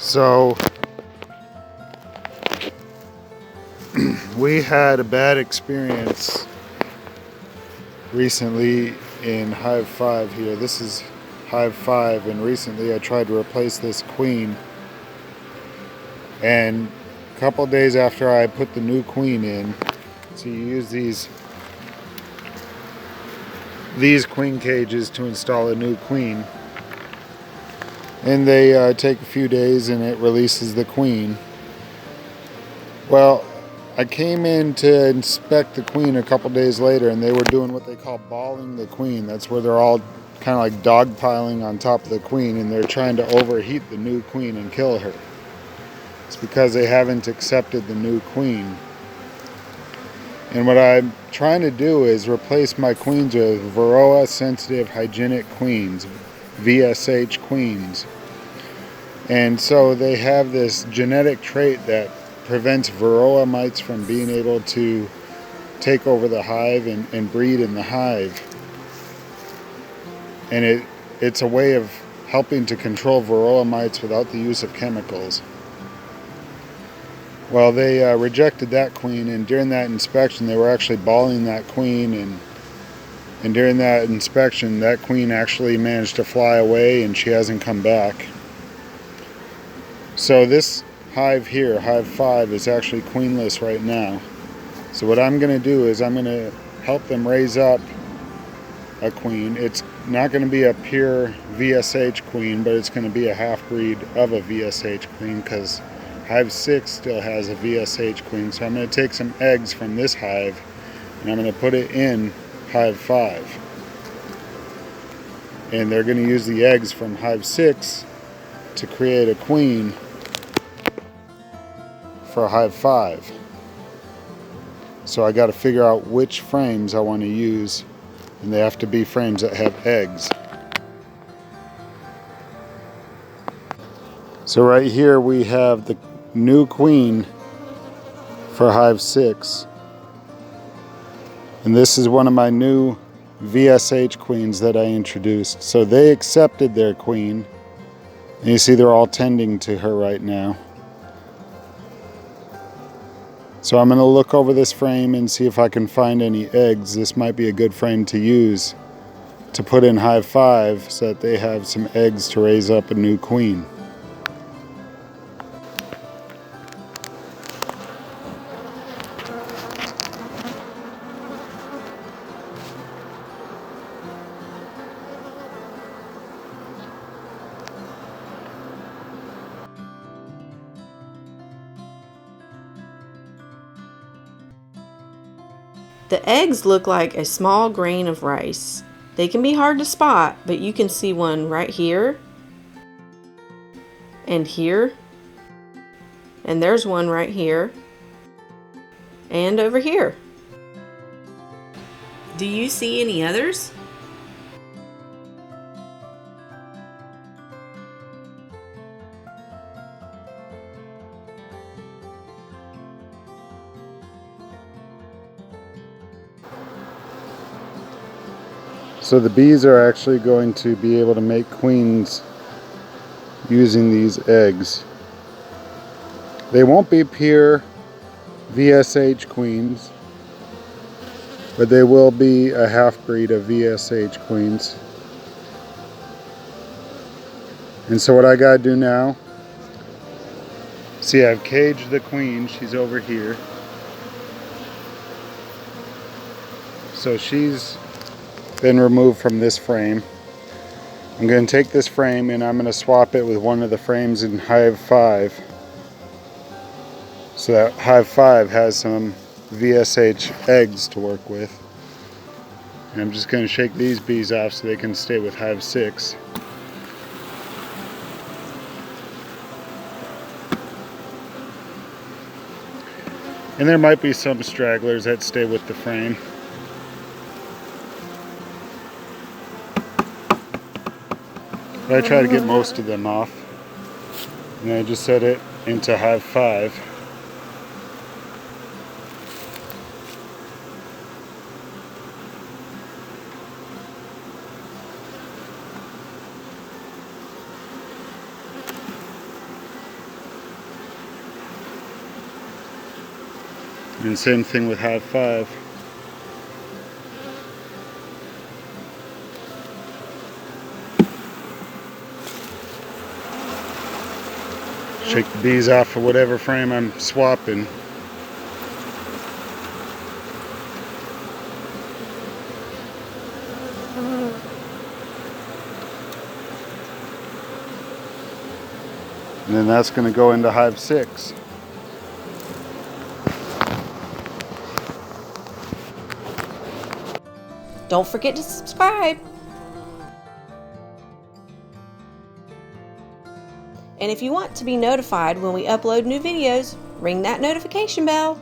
So we had a bad experience recently in Hive 5 here. This is Hive 5, and recently I tried to replace this queen, and a couple days after I put the new queen in, so you use these queen cages to install a new queen, and they take a few days and it releases the queen. Well, I came in to inspect the queen a couple days later, and they were doing what they call balling the queen. That's where they're all kind of like dogpiling on top of the queen, and they're trying to overheat the new queen and kill her. It's because they haven't accepted the new queen. And what I'm trying to do is replace my queens with Varroa sensitive hygienic queens, VSH queens. And so they have this genetic trait that prevents Varroa mites from being able to take over the hive and breed in the hive. And it's a way of helping to control Varroa mites without the use of chemicals. Well, they rejected that queen, and during that inspection they were actually balling that queen, and during that inspection that queen actually managed to fly away, and she hasn't come back. So this hive here, Hive 5, is actually queenless right now. So what I'm going to do is I'm going to help them raise up a queen. It's not going to be a pure VSH queen, but it's going to be a half-breed of a VSH queen, because Hive 6 still has a VSH queen. So I'm going to take some eggs from this hive and I'm going to put it in Hive 5. And they're going to use the eggs from Hive 6 to create a queen for Hive 5. So I got to figure out which frames I want to use, and they have to be frames that have eggs. So right here we have the new queen for Hive 6, and this is one of my new VSH queens that I introduced. So they accepted their queen, and you see they're all tending to her right now. So I'm going to look over this frame and see if I can find any eggs. This might be a good frame to use to put in Hive 5 so that they have some eggs to raise up a new queen. The eggs look like a small grain of rice. They can be hard to spot, but you can see one right here, and here, and there's one right here, and over here. Do you see any others? So the bees are actually going to be able to make queens using these eggs. They won't be pure VSH queens, but they will be a half-breed of VSH queens. And so what I gotta do now, see, I've caged the queen, she's over here. So she's been removed from this frame. I'm going to take this frame and I'm going to swap it with one of the frames in Hive 5, so that Hive 5 has some VSH eggs to work with. And I'm just going to shake these bees off so they can stay with Hive 6. And there might be some stragglers that stay with the frame. But I try to get most of them off. And I just set it into Hive 5. And same thing with hive 5. Shake the bees off of whatever frame I'm swapping. And then that's going to go into hive 6. Don't forget to subscribe. And if you want to be notified when we upload new videos, ring that notification bell.